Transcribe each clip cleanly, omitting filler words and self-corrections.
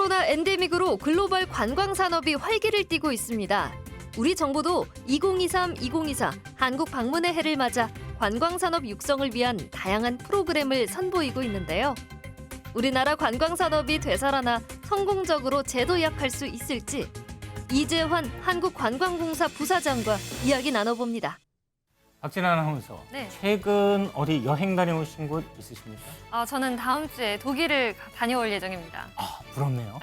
코로나 엔데믹으로 글로벌 관광 산업이 활기를 띠고 있습니다. 우리 정부도 2023-2024 한국 방문의 해를 맞아 관광 산업 육성을 위한 다양한 프로그램을 선보이고 있는데요. 우리나라 관광 산업이 되살아나 성공적으로 재도약할 수 있을지 이재환 한국관광공사 부사장과 이야기 나눠봅니다. 박진아 아나운서, 네. 최근 어디 여행 다녀오신 곳 있으십니까? 저는 다음 주에 독일을 다녀올 예정입니다. 아, 부럽네요.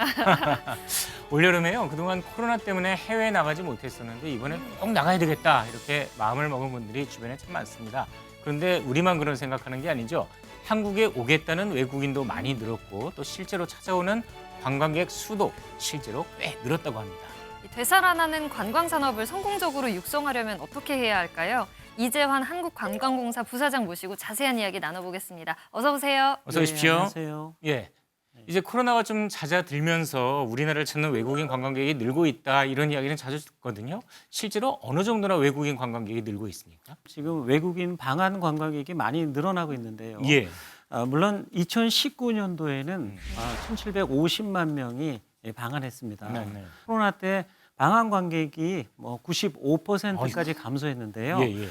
올여름에요. 그동안 코로나 때문에 해외에 나가지 못했었는데 이번엔 꼭 나가야 되겠다 이렇게 마음을 먹은 분들이 주변에 참 많습니다. 그런데 우리만 그런 생각하는 게 아니죠. 한국에 오겠다는 외국인도 많이 늘었고 또 실제로 찾아오는 관광객 수도 실제로 꽤 늘었다고 합니다. 되살아나는 관광 산업을 성공적으로 육성하려면 어떻게 해야 할까요? 이재환 한국관광공사 부사장 모시고 자세한 이야기 나눠보겠습니다. 어서 오세요. 어서 오십시오. 안녕하세요. 예. 이제 코로나가 좀 잦아들면서 우리나라를 찾는 외국인 관광객이 늘고 있다 이런 이야기는 자주 듣거든요. 실제로 어느 정도나 외국인 관광객이 늘고 있습니까? 지금 외국인 방한 관광객이 많이 늘어나고 있는데요. 예. 물론 2019년도에는 1,750만 명이 방한했습니다. 네. 코로나 때 방한 관객이 뭐 95%까지 감소했는데요. 예.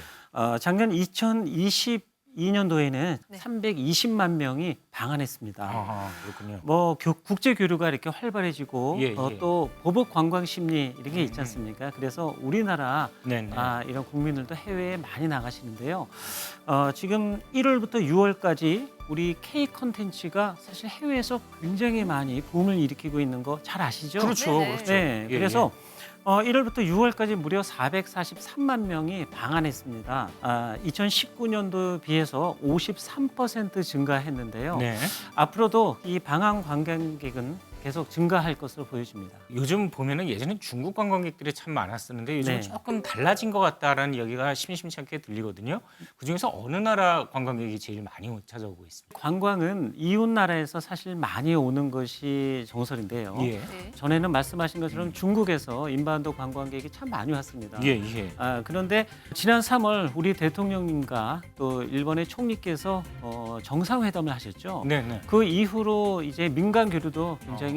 작년 2022년도에는 네. 320만 명이 방한했습니다. 아, 그렇군요. 뭐 국제 교류가 이렇게 활발해지고 예. 또 보복 관광 심리 이런 게 있지 않습니까? 그래서 우리나라 네네. 이런 국민들도 해외에 많이 나가시는데요. 지금 1월부터 6월까지 우리 K 컨텐츠가 사실 해외에서 굉장히 많이 붐을 일으키고 있는 거 잘 아시죠? 그렇죠. 네네. 그렇죠. 네, 예, 그래서 1월부터 6월까지 무려 443만 명이 방한했습니다. 2019년도 비해서 53% 증가했는데요. 네. 앞으로도 이 방한 관광객은 계속 증가할 것으로 보여집니다. 요즘 보면은 예전에 중국 관광객들이 참 많았었는데 요즘 네. 조금 달라진 것 같다라는 이야기가 심심치 않게 들리거든요. 그중에서 어느 나라 관광객이 제일 많이 찾아오고 있습니다. 관광은 이웃 나라에서 사실 많이 오는 것이 정설인데요. 예. 네. 전에는 말씀하신 것처럼 중국에서 인바운드 관광객이 참 많이 왔습니다. 예. 그런데 지난 3월 우리 대통령님과 또 일본의 총리께서 정상회담을 하셨죠. 네네. 그 이후로 이제 민간 교류도 굉장히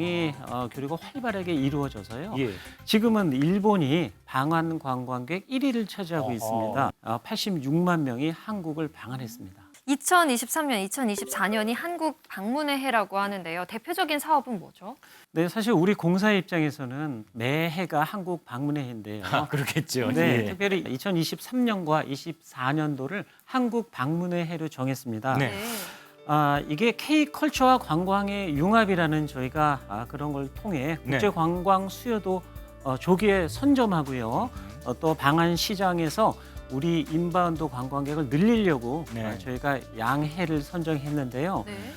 교류가 활발하게 이루어져서요. 예. 지금은 일본이 방한 관광객 1위를 차지하고 어허. 있습니다. 86만 명이 한국을 방한했습니다. 2023년, 2024년이 한국 방문의 해라고 하는데요. 대표적인 사업은 뭐죠? 네, 사실 우리 공사의 입장에서는 매해가 한국 방문의 해인데요. 그렇겠죠. 네, 예. 특별히 2023년과 24년도를 한국 방문의 해로 정했습니다. 네. 이게 K컬처와 관광의 융합이라는 저희가 그런 걸 통해 네. 국제 관광 수요도 조기에 선점하고요. 또 방한 시장에서 우리 인바운드 관광객을 늘리려고 네. 저희가 양해를 선정했는데요. 네.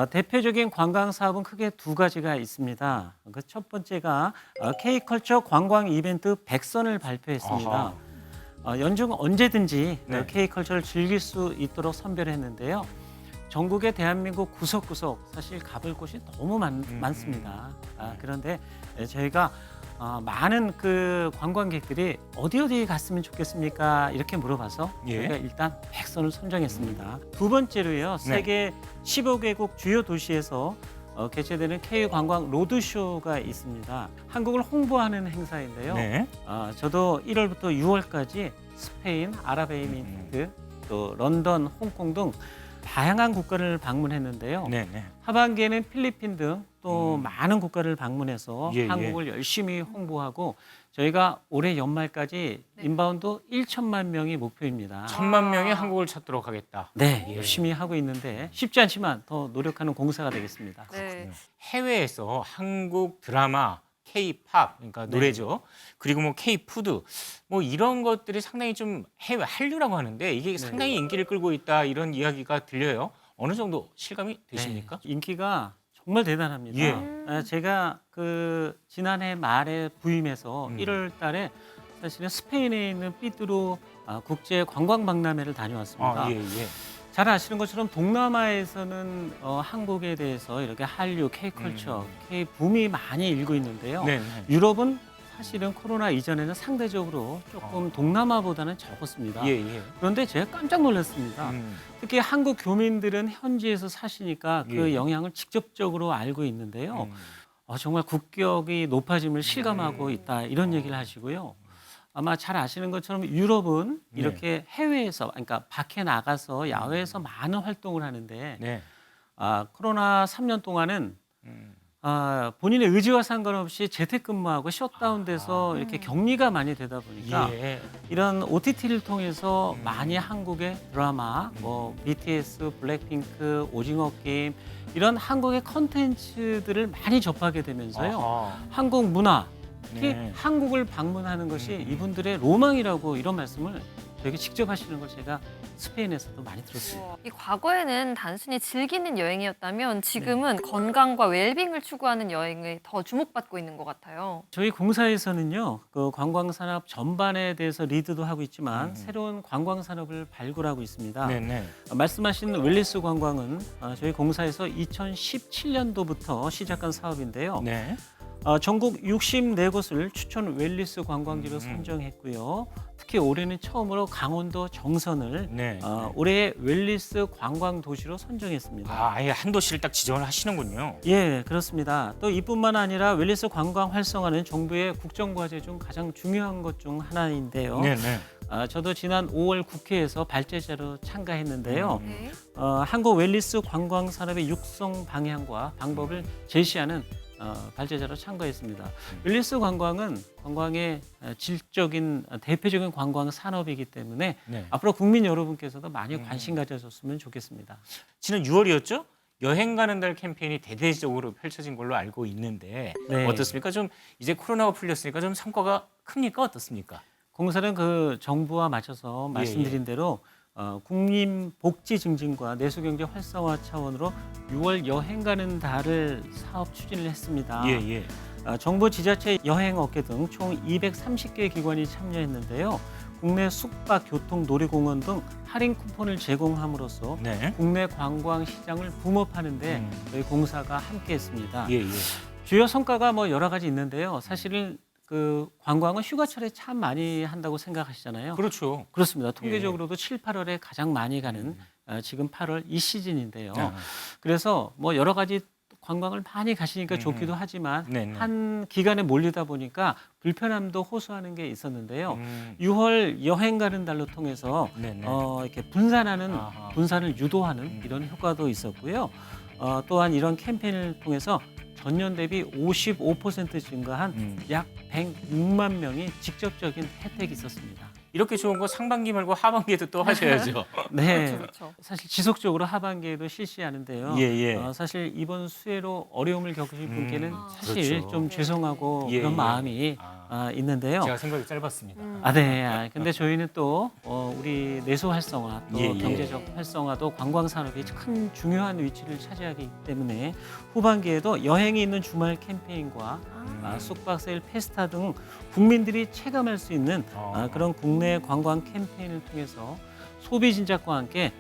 대표적인 관광 사업은 크게 두 가지가 있습니다. 그 첫 번째가 K컬처 관광 이벤트 100선을 발표했습니다. 연중 언제든지 네. K컬처를 즐길 수 있도록 선별했는데요. 전국의 대한민국 구석구석 사실 가볼 곳이 너무 많습니다. 그런데 저희가 많은 그 관광객들이 어디 갔으면 좋겠습니까? 이렇게 물어봐서 예. 저희가 일단 100선을 선정했습니다. 두 번째로요. 네. 세계 15개국 주요 도시에서 개최되는 K관광 로드쇼가 있습니다. 한국을 홍보하는 행사인데요. 네. 저도 1월부터 6월까지 스페인, 아랍에미리트, 또 런던, 홍콩 등 다양한 국가를 방문했는데요. 네. 하반기에는 필리핀 등 또 많은 국가를 방문해서 예. 한국을 열심히 홍보하고 저희가 올해 연말까지 네. 인바운드 1천만 명이 목표입니다. 1,000만 명이 한국을 찾도록 하겠다. 네, 예. 열심히 하고 있는데 쉽지 않지만 더 노력하는 공사가 되겠습니다. 네. 해외에서 한국 드라마, K-팝, 그러니까 노래죠. 그리고 뭐 K-푸드, 뭐 이런 것들이 상당히 좀 해외 한류라고 하는데 이게 상당히 인기를 끌고 있다 이런 이야기가 들려요. 어느 정도 실감이 되십니까? 네, 인기가 정말 대단합니다. 예. 제가 그 지난해 말에 부임해서 1월 달에 사실은 스페인에 있는 삐뚜로 국제 관광 박람회를 다녀왔습니다. 예. 잘 아시는 것처럼 동남아에서는 한국에 대해서 이렇게 한류, K컬처, K붐이 많이 일고 있는데요. 네. 유럽은 사실은 코로나 이전에는 상대적으로 조금 동남아보다는 적었습니다. 예. 그런데 제가 깜짝 놀랐습니다. 특히 한국 교민들은 현지에서 사시니까 그 예. 영향을 직접적으로 알고 있는데요. 정말 국격이 높아짐을 실감하고 있다 이런 얘기를 하시고요. 아마 잘 아시는 것처럼 유럽은 네. 이렇게 해외에서 그러니까 밖에 나가서 야외에서 많은 활동을 하는데 네. 코로나 3년 동안은 음. 본인의 의지와 상관없이 재택근무하고 셧다운돼서 이렇게 격리가 많이 되다 보니까 예. 이런 OTT를 통해서 많이 한국의 드라마, 뭐 BTS, 블랙핑크, 오징어 게임 이런 한국의 컨텐츠들을 많이 접하게 되면서요. 아하. 한국 문화, 특히 네. 한국을 방문하는 것이 이분들의 로망이라고 이런 말씀을 되게 직접 하시는 걸 제가 스페인에서도 많이 들었습니다. 이 과거에는 단순히 즐기는 여행이었다면 지금은 건강과 웰빙을 추구하는 여행에 더 주목받고 있는 것 같아요. 저희 공사에서는요, 그 관광산업 전반에 대해서 리드도 하고 있지만 새로운 관광산업을 발굴하고 있습니다. 네네. 말씀하신 웰리스 관광은 저희 공사에서 2017년도부터 시작한 사업인데요. 네. 전국 64곳을 추천 웰리스 관광지로 선정했고요. 특히 올해는 처음으로 강원도 정선을 네. 올해의 웰리스 관광 도시로 선정했습니다. 아예 한 도시를 딱 지정을 하시는군요. 예, 그렇습니다. 또 이뿐만 아니라 웰리스 관광 활성화는 정부의 국정과제 중 가장 중요한 것 중 하나인데요. 네네. 저도 지난 5월 국회에서 발제자로 참가했는데요. 네. 한국 웰리스 관광 산업의 육성 방향과 방법을 제시하는 발제자로 참가했습니다. 웰리스 관광은 관광의 질적인 대표적인 관광 산업이기 때문에 네. 앞으로 국민 여러분께서도 많이 관심 가져줬으면 좋겠습니다. 지난 6월이었죠? 여행 가는 달 캠페인이 대대적으로 펼쳐진 걸로 알고 있는데 네. 어떻습니까? 좀 이제 코로나가 풀렸으니까 좀 성과가 큽니까? 어떻습니까? 공사는 그 정부와 맞춰서 말씀드린 대로 국민 복지 증진과 내수경제 활성화 차원으로 6월 여행 가는 달을 사업 추진을 했습니다. 예. 정부, 지자체, 여행업계 등 총 230개 기관이 참여했는데요. 국내 숙박, 교통, 놀이공원 등 할인 쿠폰을 제공함으로써 네. 국내 관광 시장을 붐업하는 데 저희 공사가 함께했습니다. 예. 주요 성과가 뭐 여러 가지 있는데요. 사실은 그 관광은 휴가철에 참 많이 한다고 생각하시잖아요. 그렇죠. 그렇습니다. 통계적으로도 7, 8월에 가장 많이 가는 지금 8월 이 시즌인데요. 그래서 뭐 여러 가지 관광을 많이 가시니까 좋기도 하지만 네네. 한 기간에 몰리다 보니까 불편함도 호소하는 게 있었는데요. 6월 여행 가는 달로 통해서 네네. 이렇게 분산하는 아하. 분산을 유도하는 이런 효과도 있었고요. 또한 이런 캠페인을 통해서 전년 대비 55% 증가한 약 106만 명이 직접적인 혜택이 있었습니다. 이렇게 좋은 거 상반기 말고 하반기에도 또 하셔야죠. 네, 그렇죠. 사실 지속적으로 하반기에도 실시하는데요. 예. 사실 이번 수해로 어려움을 겪으실 분께는 사실 그렇죠. 좀 죄송하고 예, 그런 예. 마음이 있는데요. 제가 생각이 짧았습니다. 네. 근데 저희는 또 우리 내수 활성화, 또 예. 경제적 활성화도 관광 산업이 큰 중요한 위치를 차지하기 때문에 후반기에도 여행이 있는 주말 캠페인과 숙박 세일 페스타 등 국민들이 체감할 수 있는 그런 국내 관광 캠페인을 통해서 소비 진작과 함께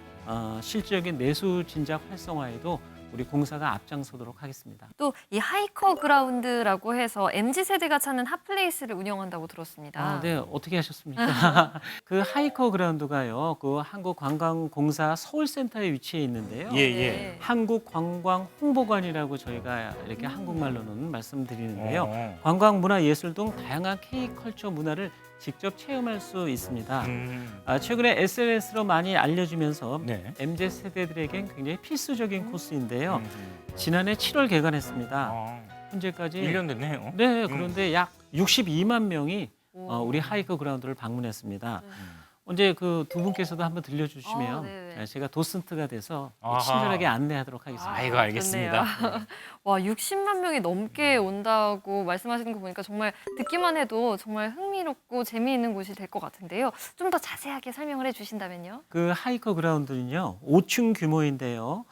실질적인 내수 진작 활성화에도 우리 공사가 앞장서도록 하겠습니다. 또 이 하이커 그라운드라고 해서 MZ세대가 찾는 핫플레이스를 운영한다고 들었습니다. 네, 어떻게 하셨습니까? 그 하이커 그라운드가요, 그 한국관광공사 서울센터에 위치해 있는데요. 예. 한국관광홍보관이라고 저희가 이렇게 한국말로는 말씀드리는데요. 어. 관광, 문화, 예술 등 다양한 K컬처 문화를 직접 체험할 수 있습니다. 최근에 SNS로 많이 알려지면서 네. MZ 세대들에겐 굉장히 필수적인 코스인데요. 지난해 7월 개관했습니다. 현재까지 1년 됐네요. 네, 그런데 약 62만 명이 오. 우리 하이커 그라운드를 방문했습니다. 언제 그 두 분께서도 한번 어, 들려주시면 네네. 제가 도슨트가 돼서 아하. 친절하게 안내하도록 하겠습니다. 아이고 알겠습니다. 좋네요. 와, 60만 명이 넘게 온다고 말씀하시는 거 보니까 정말 듣기만 해도 정말 흥미롭고 재미있는 곳이 될 것 같은데요. 좀 더 자세하게 설명을 해주신다면요. 그 하이커 그라운드는요, 5층 규모인데요.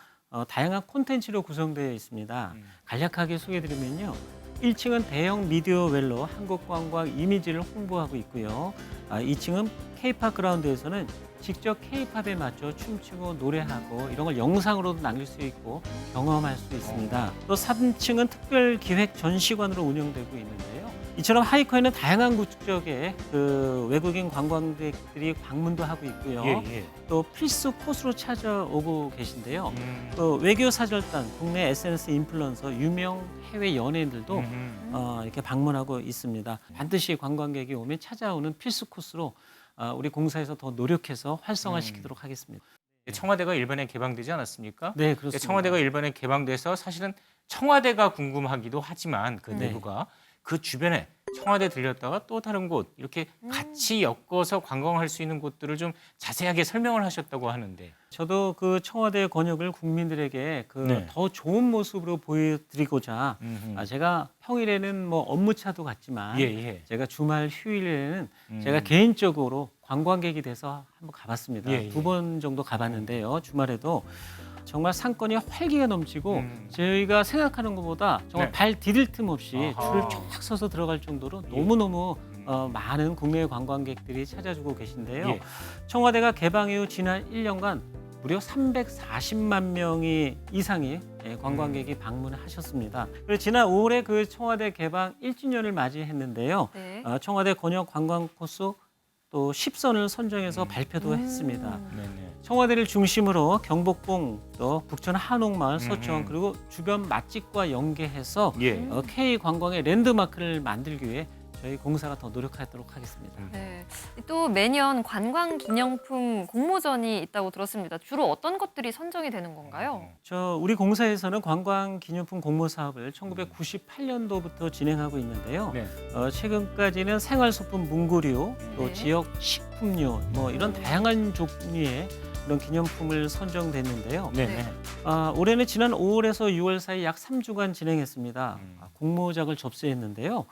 다양한 콘텐츠로 구성되어 있습니다. 간략하게 소개해드리면요. 1층은 대형 미디어웰로 한국 관광 이미지를 홍보하고 있고요. 2층은 K-팝 그라운드에서는 직접 K-팝에 맞춰 춤추고 노래하고 이런 걸 영상으로도 남길 수 있고 경험할 수 있습니다. 또 3층은 특별 기획 전시관으로 운영되고 있는데요. 이처럼 하이커에는 다양한 국적의 그 외국인 관광객들이 방문도 하고 있고요. 예, 예. 또 필수 코스로 찾아오고 계신데요. 또 외교 사절단, 국내 SNS 인플루언서, 유명 해외 연예인들도 이렇게 방문하고 있습니다. 반드시 관광객이 오면 찾아오는 필수 코스로 우리 공사에서 더 노력해서 활성화시키도록 하겠습니다. 청와대가 일본에 개방되지 않았습니까? 네, 그렇습니다. 청와대가 일본에 개방돼서 사실은 청와대가 궁금하기도 하지만 그 네. 내부가 그 주변에 청와대 들렸다가 또 다른 곳 이렇게 같이 엮어서 관광할 수 있는 곳들을 좀 자세하게 설명을 하셨다고 하는데. 저도 그 청와대의 권역을 국민들에게 그 네. 더 좋은 모습으로 보여드리고자 제가 평일에는 뭐 업무차도 갔지만 예, 예. 제가 주말 휴일에는 제가 개인적으로 관광객이 돼서 한번 가봤습니다. 예, 예. 2번 정도 가봤는데요. 주말에도 정말 상권이 활기가 넘치고 저희가 생각하는 것보다 정말 네. 발 디딜 틈 없이 아하. 줄을 쫙 서서 들어갈 정도로 예. 너무너무 많은 국내 관광객들이 찾아주고 계신데요. 예. 청와대가 개방 이후 지난 1년간 무려 340만 명이 이상의 관광객이 방문하셨습니다. 그리고 지난 5월에 그 청와대 개방 1주년을 맞이했는데요. 네. 청와대 권역 관광 코스 또 10선을 선정해서 발표도 했습니다. 네네. 청와대를 중심으로 경복궁, 또 북천 한옥마을, 서천 그리고 주변 맛집과 연계해서 예. K 관광의 랜드마크를 만들기 위해 저희 공사가 더 노력하도록 하겠습니다. 네. 또 매년 관광 기념품 공모전이 있다고 들었습니다. 주로 어떤 것들이 선정이 되는 건가요? 우리 공사에서는 관광 기념품 공모 사업을 1998년도부터 진행하고 있는데요. 네. 최근까지는 생활소품 문구류, 또 네. 지역 식품류, 뭐 이런 다양한 종류의 그런 기념품을 선정됐는데요. 네네. 올해는 지난 5월에서 6월 사이 약 3주간 진행했습니다. 공모작을 접수했는데요.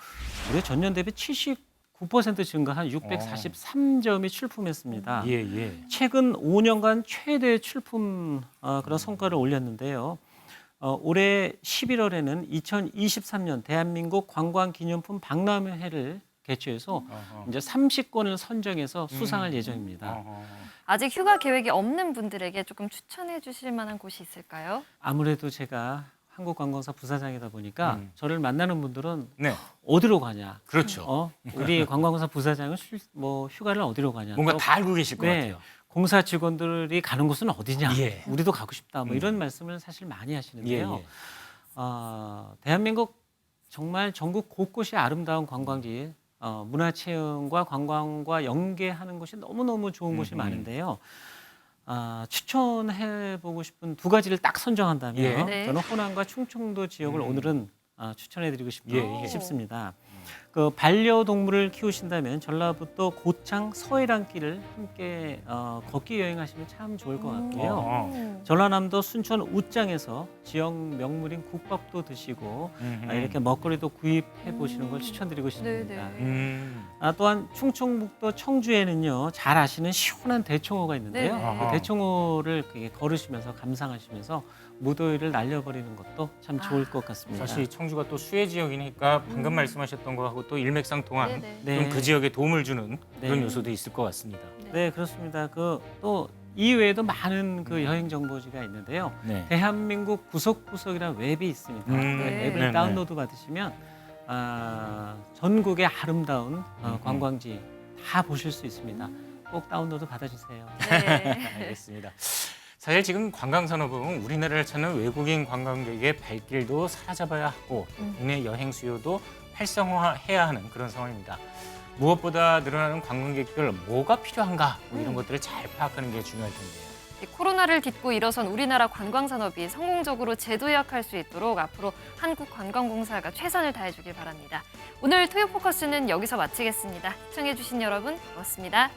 올해 전년 대비 79% 증가한 643점이 출품했습니다. 예, 예. 최근 5년간 최대 출품 그런 성과를 올렸는데요. 올해 11월에는 2023년 대한민국 관광기념품 박람회를 개최해서 이제 30건을 선정해서 수상할 예정입니다. 아직 휴가 계획이 없는 분들에게 조금 추천해 주실 만한 곳이 있을까요? 아무래도 제가 한국관광사 부사장이다 보니까 저를 만나는 분들은 네. 어디로 가냐? 그렇죠. 우리 관광사 부사장은 휴가를 어디로 가냐? 뭔가 또 다 알고 계실 것 네. 같아요. 공사 직원들이 가는 곳은 어디냐? 예. 우리도 가고 싶다. 뭐 이런 말씀을 사실 많이 하시는데요. 예, 예. 대한민국 정말 전국 곳곳이 아름다운 관광지, 문화체험과 관광과 연계하는 곳이 너무너무 좋은 곳이 많은데요. 추천해보고 싶은 두 가지를 딱 선정한다면 예. 네. 저는 호남과 충청도 지역을 오늘은 추천해드리고 예, 예. 싶습니다. 그 반려동물을 키우신다면 전라북도 고창 서해랑길을 함께 걷기 여행하시면 참 좋을 것 같고요. 전라남도 순천 웃장에서 지역 명물인 국밥도 드시고 이렇게 먹거리도 구입해 보시는 걸 추천드리고 싶습니다. 네네. 또한 충청북도 청주에는요, 잘 아시는 시원한 대청호가 있는데요. 네네. 그 대청호를 걸으시면서 감상하시면서 무더위를 날려버리는 것도 참 좋을 것 같습니다. 사실 청주가 또 수해 지역이니까 방금 말씀하셨던 거하고 또 일맥상통한 네네. 네. 좀 그 지역에 도움을 주는 그런 네. 요소도 있을 것 같습니다. 네, 그렇습니다. 또 이외에도 많은 그 여행 정보지가 있는데요. 네. 대한민국 구석구석이라는 웹이 있습니다. 그 네. 앱을 네네. 다운로드 받으시면 전국의 아름다운 관광지 다 보실 수 있습니다. 꼭 다운로드 받아주세요. 네. 알겠습니다. 사실 지금 관광산업은 우리나라를 찾는 외국인 관광객의 발길도 사로잡아야 하고 국내 여행 수요도 활성화해야 하는 그런 상황입니다. 무엇보다 늘어나는 관광객들 뭐가 필요한가 뭐 이런 것들을 잘 파악하는 게 중요할 텐데요. 이 코로나를 딛고 일어선 우리나라 관광산업이 성공적으로 재도약할 수 있도록 앞으로 한국관광공사가 최선을 다해주길 바랍니다. 오늘 토요포커스는 여기서 마치겠습니다. 시청해주신 여러분 고맙습니다.